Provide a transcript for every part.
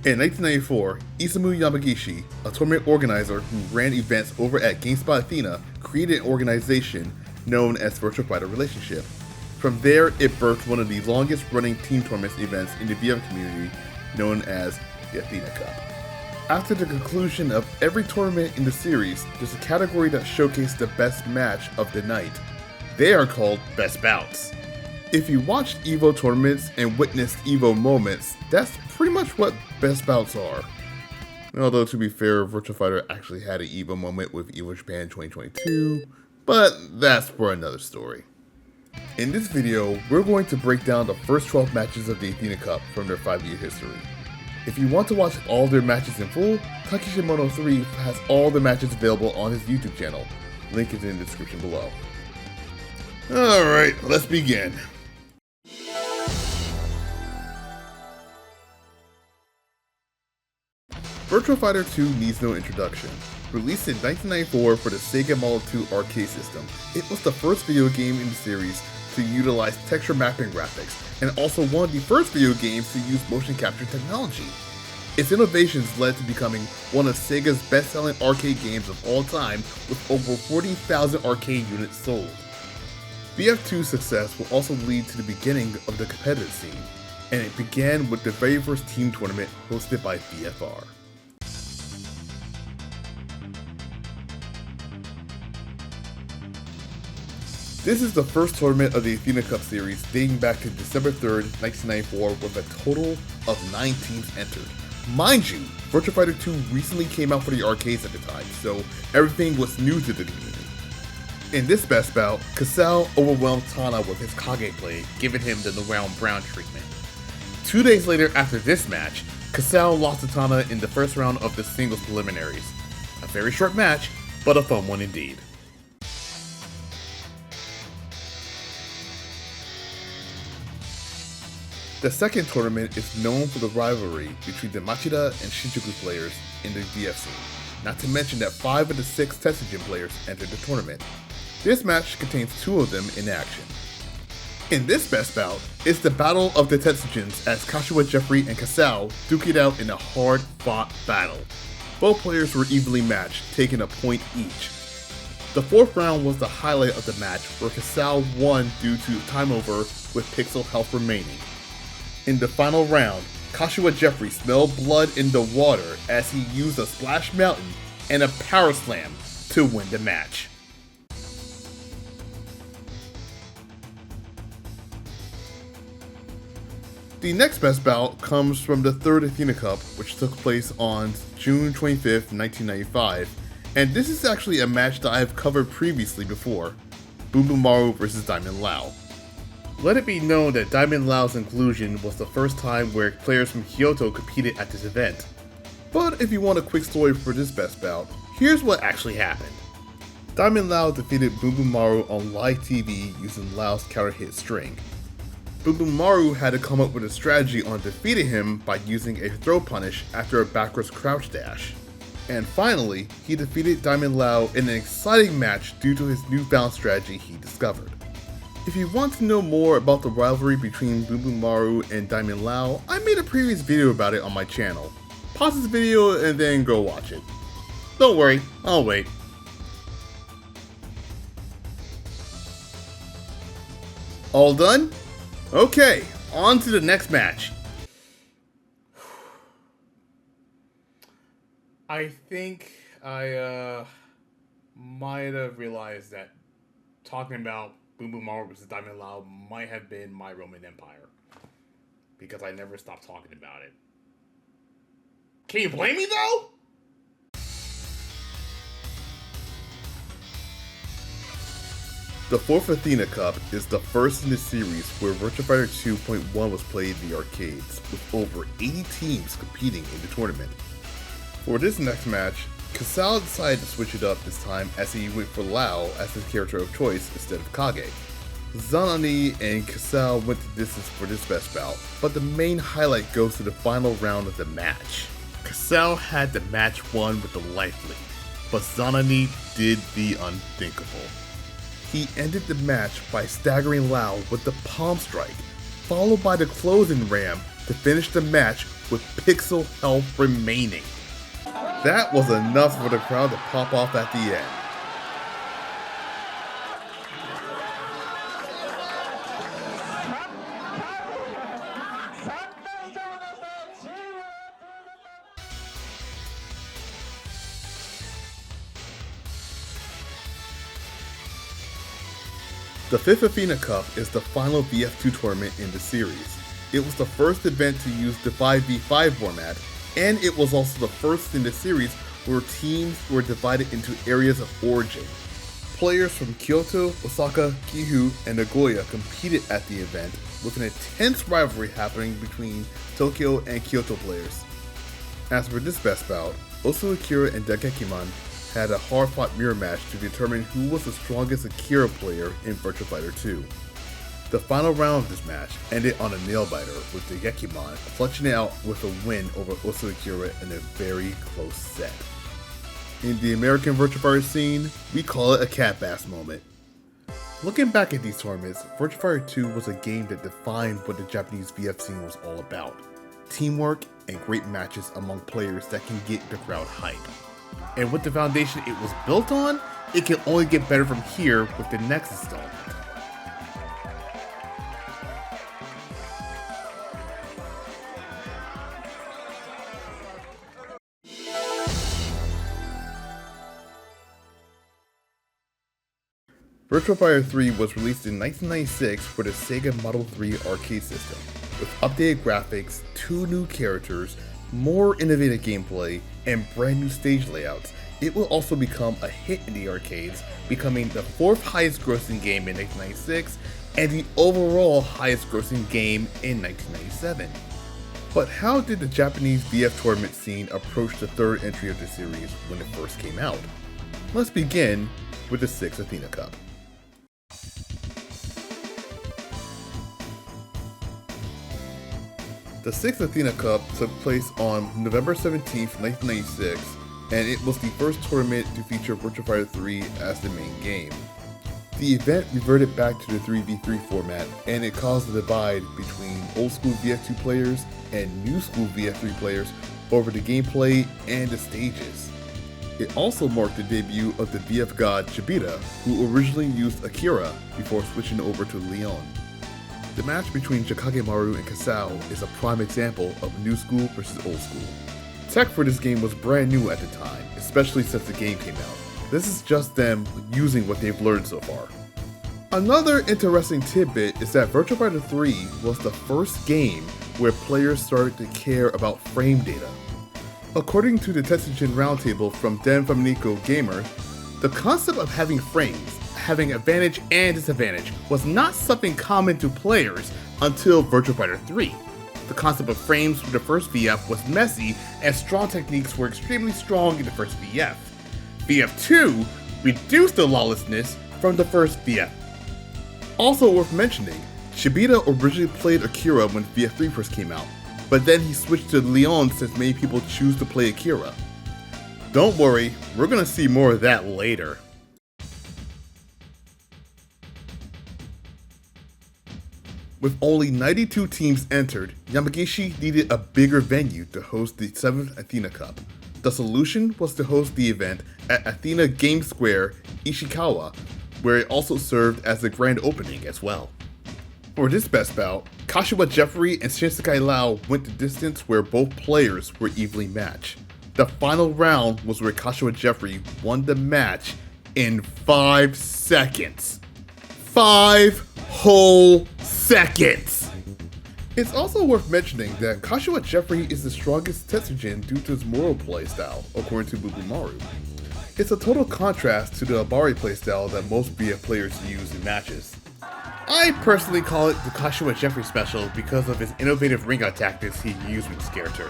In 1994, Isamu Yamagishi, a tournament organizer who ran events over at GameSpot Athena, created an organization known as Virtua Fighter Relationship. From there, it birthed one of the longest running team tournaments events in the VF community, known as the Athena Cup. After the conclusion of every tournament in the series, there's a category that showcases the best match of the night. They are called Best Bouts. If you watched EVO tournaments and witnessed EVO moments, that's pretty much what Best Bouts are. Although, to be fair, Virtua Fighter actually had an EVO moment with EVO Japan 2022, but that's for another story. In this video, we're going to break down the first 12 matches of the Athena Cup from their 5-year history. If you want to watch all their matches in full, Takeshimono3 has all the matches available on his YouTube channel. Link is in the description below. Alright, let's begin. Virtua Fighter 2 needs no introduction. Released in 1994 for the Sega Model 2 arcade system, it was the first video game in the series to utilize texture mapping graphics, and also one of the first video games to use motion capture technology. Its innovations led to becoming one of Sega's best-selling arcade games of all time, with over 40,000 arcade units sold. VF2's success will also lead to the beginning of the competitive scene, and it began with the very first team tournament hosted by VFR. This is the first tournament of the Athena Cup series dating back to December 3rd, 1994 with a total of 9 teams entered. Mind you, Virtua Fighter 2 recently came out for the arcades at the time, so everything was new to the community. In this best bout, Kasao overwhelmed Tana with his Kage blade, giving him the round brown treatment. 2 days later after this match, Kasao lost to Tana in the first round of the singles preliminaries. A very short match, but a fun one indeed. The second tournament is known for the rivalry between the Machida and Shinjuku players in the VF scene, not to mention that 5 of the 6 Tetsujin players entered the tournament. This match contains 2 of them in action. In this best bout, it's the battle of the Tetsujins as Kashiwa Jeffrey and Kasao duke it out in a hard-fought battle. Both players were evenly matched, taking a point each. The 4th round was the highlight of the match, where Kasao won due to time over with pixel health remaining. In the final round, Kashiwa Jeffrey smelled blood in the water as he used a Splash Mountain and a Power Slam to win the match. The next best bout comes from the 3rd Athena Cup, which took place on June 25th, 1995, and this is actually a match that I have covered previously before, Boom Boom Maru vs Diamond Lau. Let it be known that Diamond Lau's inclusion was the first time where players from Kyoto competed at this event. But if you want a quick story for this best bout, here's what actually happened. Diamond Lau defeated Boom Boom Maru on live TV using Lau's counter hit string. Boom Boom Maru had to come up with a strategy on defeating him by using a throw punish after a backwards crouch dash. And finally, he defeated Diamond Lau in an exciting match due to his newfound strategy he discovered. If you want to know more about the rivalry between Boom Boom Maru and Diamond Lau, I made a previous video about it on my channel. Pause this video and then go watch it. Don't worry, I'll wait. All done? Okay, on to the next match. I think I might have realized that talking about Boom Boom Maru vs Diamond Lau might have been my Roman Empire, because I never stopped talking about it. Can you blame me though? The 4th Athena Cup is the first in the series where Virtua Fighter 2.1 was played in the arcades, with over 80 teams competing in the tournament. For this next match, Kasao decided to switch it up this time as he went for Lau as his character of choice instead of Kage. Zanani and Kasao went the distance for this best bout, but the main highlight goes to the final round of the match. Kasao had the match won with the life lead, but Zanani did the unthinkable. He ended the match by staggering Lau with the palm strike, followed by the closing ram to finish the match with pixel health remaining. That was enough for the crowd to pop off at the end. The 5th Athena Cup is the final VF2 tournament in the series. It was the first event to use the 5v5 format, and it was also the first in the series where teams were divided into areas of origin. Players from Kyoto, Osaka, Kyushu, and Nagoya competed at the event, with an intense rivalry happening between Tokyo and Kyoto players. As for this best bout, Osu Akira and Degekimon had a hard-fought mirror match to determine who was the strongest Akira player in Virtua Fighter 2. The final round of this match ended on a nail-biter, with Degekimon clutching it out with a win over Osu Akira in a very close set. In the American Virtua Fighter scene, we call it a cat bass moment. Looking back at these tournaments, Virtua Fighter 2 was a game that defined what the Japanese VF scene was all about. Teamwork and great matches among players that can get the crowd hype. And with the foundation it was built on, it can only get better from here with the next installment. Virtua Fighter 3 was released in 1996 for the Sega Model 3 arcade system. With updated graphics, 2 new characters, more innovative gameplay, and brand new stage layouts, it will also become a hit in the arcades, becoming the 4th highest grossing game in 1996 and the overall highest grossing game in 1997. But how did the Japanese VF tournament scene approach the 3rd entry of the series when it first came out? Let's begin with the 6th Athena Cup. The 6th Athena Cup took place on November 17, 1996, and it was the first tournament to feature Virtua Fighter 3 as the main game. The event reverted back to the 3v3 format, and it caused a divide between old school VF2 players and new school VF3 players over the gameplay and the stages. It also marked the debut of the VF god Shibita, who originally used Akira before switching over to Leon. The match between Jakagemaru and Kasao is a prime example of new school versus old school. Tech for this game was brand new at the time, especially since the game came out. This is just them using what they've learned so far. Another interesting tidbit is that Virtua Fighter 3 was the first game where players started to care about frame data. According to the Tetsujin Roundtable from Den Faminico Gamer, the concept of having frames, having advantage and disadvantage, was not something common to players until Virtua Fighter 3. The concept of frames for the first VF was messy, and strong techniques were extremely strong in the first VF. VF2 reduced the lawlessness from the first VF. Also worth mentioning, Shibita originally played Akira when VF3 first came out, but then he switched to Leon since many people choose to play Akira. Don't worry, we're gonna see more of that later. With only 92 teams entered, Yamagishi needed a bigger venue to host the 7th Athena Cup. The solution was to host the event at Athena Game Square, Ishikawa, where it also served as the grand opening as well. For this best bout, Kashiwa Jeffrey and Shinsekai Lau went the distance where both players were evenly matched. The final round was where Kashiwa Jeffrey won the match in 5 seconds. 5 whole seconds! It's also worth mentioning that Kashiwa Jeffrey is the strongest Tetsujin due to his Moro playstyle, according to Bubumaru. It's a total contrast to the Abari playstyle that most VF players use in matches. I personally call it the Kashiwa Jeffrey special because of his innovative ringout tactics he used with his character.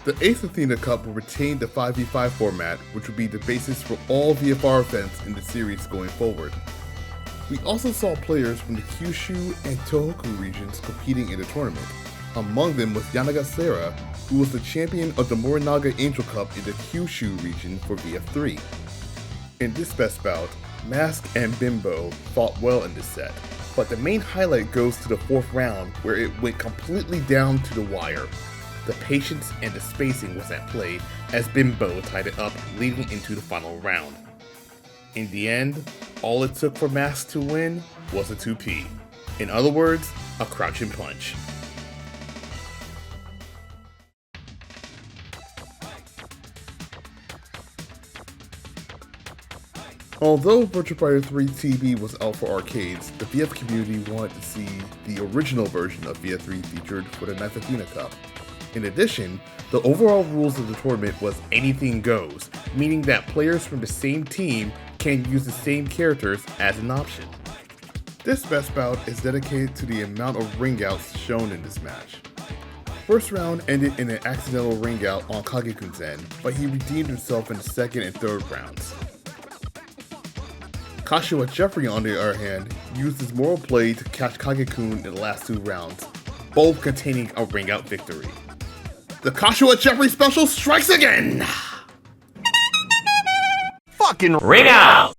The 8th Athena Cup will retain the 5v5 format, which will be the basis for all VFR events in the series going forward. We also saw players from the Kyushu and Tohoku regions competing in the tournament. Among them was Yanagasera, who was the champion of the Morinaga Angel Cup in the Kyushu region for VF3. In this best bout, Mask and Bimbo fought well in this set, but the main highlight goes to the 4th round where it went completely down to the wire. The patience and the spacing was at play as Bimbo tied it up leading into the final round. In the end, all it took for Mask to win was a 2P. In other words, a crouching punch. Although Virtua Fighter 3 TB was out for arcades, the VF community wanted to see the original version of VF3 featured for the 9th Athena Cup. In addition, the overall rules of the tournament was anything goes, meaning that players from the same team can use the same characters as an option. This best bout is dedicated to the amount of ringouts shown in this match. First round ended in an accidental ringout on Kage-kun's end, but he redeemed himself in the second and third rounds. Kashiwa Jeffrey, on the other hand, used his moral play to catch Kage-kun in the last 2 rounds, both containing a ringout victory. The Kashiwa Jeffrey special strikes again! Fucking ring out!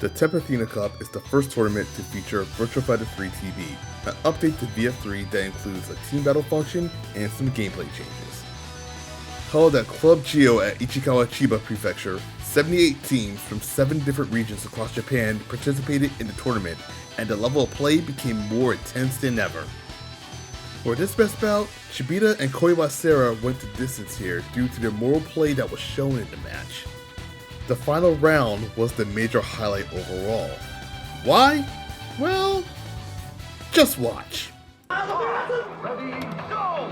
The 10th Athena Cup is the first tournament to feature Virtua Fighter 3 TB, an update to VF3 that includes a team battle function and some gameplay changes. Held at Club Geo at Ichikawa Chiba Prefecture, 78 teams from 7 different regions across Japan participated in the tournament, and the level of play became more intense than ever. For this best bout, Shibita and Koiwasera went the distance here due to their moral play that was shown in the match. The final round was the major highlight overall. Why? Well, just watch. Ready, go!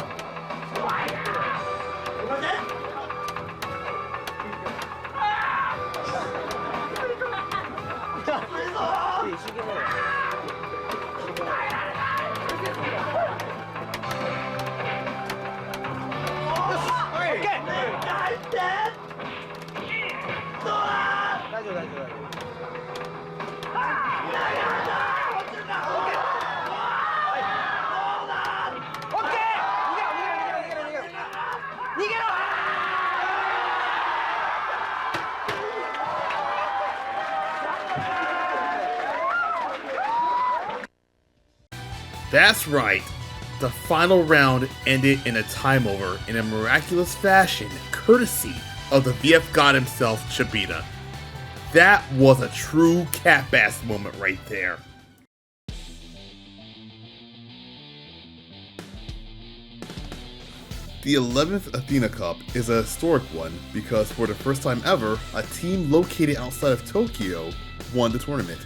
That's right, the final round ended in a time over in a miraculous fashion, courtesy of the VF god himself, Shibita. That was a true cat-bass moment right there. The 11th Athena Cup is a historic one because for the first time ever, a team located outside of Tokyo won the tournament.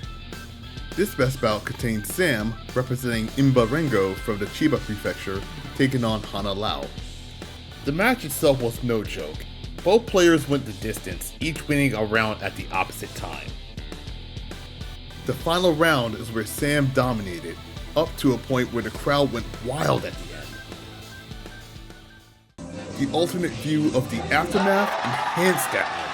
This best bout contained Sam, representing Imba Rengo from the Chiba Prefecture, taking on Hana Lao. The match itself was no joke. Both players went the distance, each winning a round at the opposite time. The final round is where Sam dominated, up to a point where the crowd went wild at the end. The alternate view of the aftermath enhanced that moment.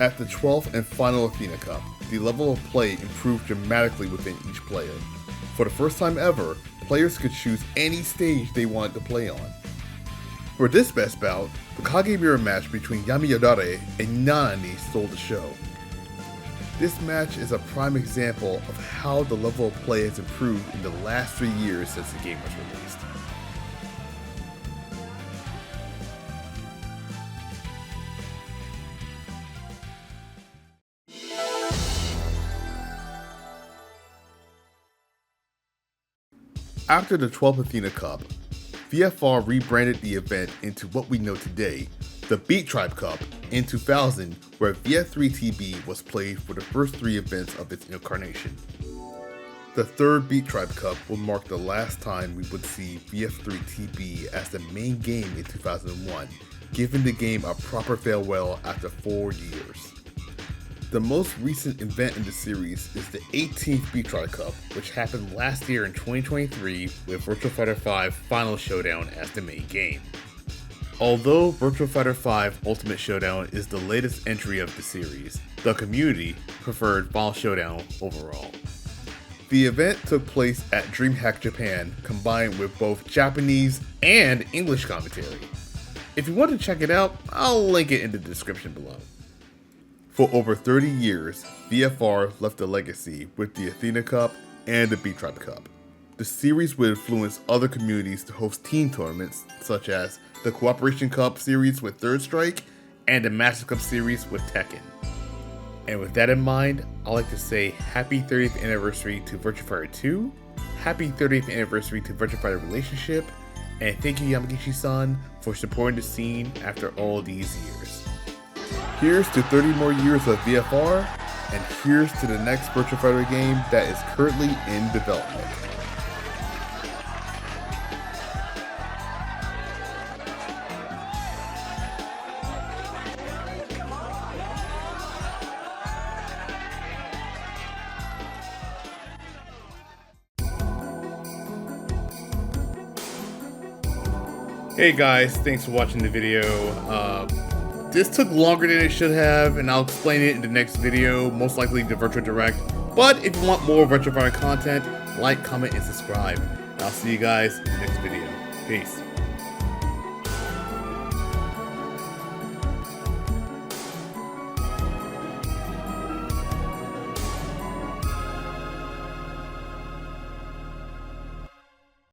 At the 12th and final Athena Cup, the level of play improved dramatically within each player. For the first time ever, players could choose any stage they wanted to play on. For this best bout, the Kage Mirror match between Yami Yodare and Nanani stole the show. This match is a prime example of how the level of play has improved in the last 3 years since the game was released. After the 12th Athena Cup, VFR rebranded the event into what we know today, the Beat Tribe Cup, in 2000, where VF3TB was played for the first 3 events of its incarnation. The third Beat Tribe Cup will mark the last time we would see VF3TB as the main game in 2001, giving the game a proper farewell after 4 years. The most recent event in the series is the 18th Virtua Cup, which happened last year in 2023 with Virtua Fighter 5 Final Showdown as the main game. Although Virtua Fighter 5 Ultimate Showdown is the latest entry of the series, the community preferred Final Showdown overall. The event took place at DreamHack Japan, combined with both Japanese and English commentary. If you want to check it out, I'll link it in the description below. For over 30 years, VFR left a legacy with the Athena Cup and the Virtua Cup. The series would influence other communities to host team tournaments, such as the Cooperation Cup series with Third Strike and the Master Cup series with Tekken. And with that in mind, I'd like to say happy 30th anniversary to Virtua Fighter 2, happy 30th anniversary to Virtua Fighter Relationship, and thank you Yamagishi-san for supporting the scene after all these years. Here's to 30 more years of VFR, and here's to the next Virtua Fighter game that is currently in development. Hey guys, thanks for watching the video. This took longer than it should have, and I'll explain it in the next video, most likely the Virtua Direct. But if you want more Virtua Fighter content, like, comment, and subscribe. And I'll see you guys in the next video. Peace.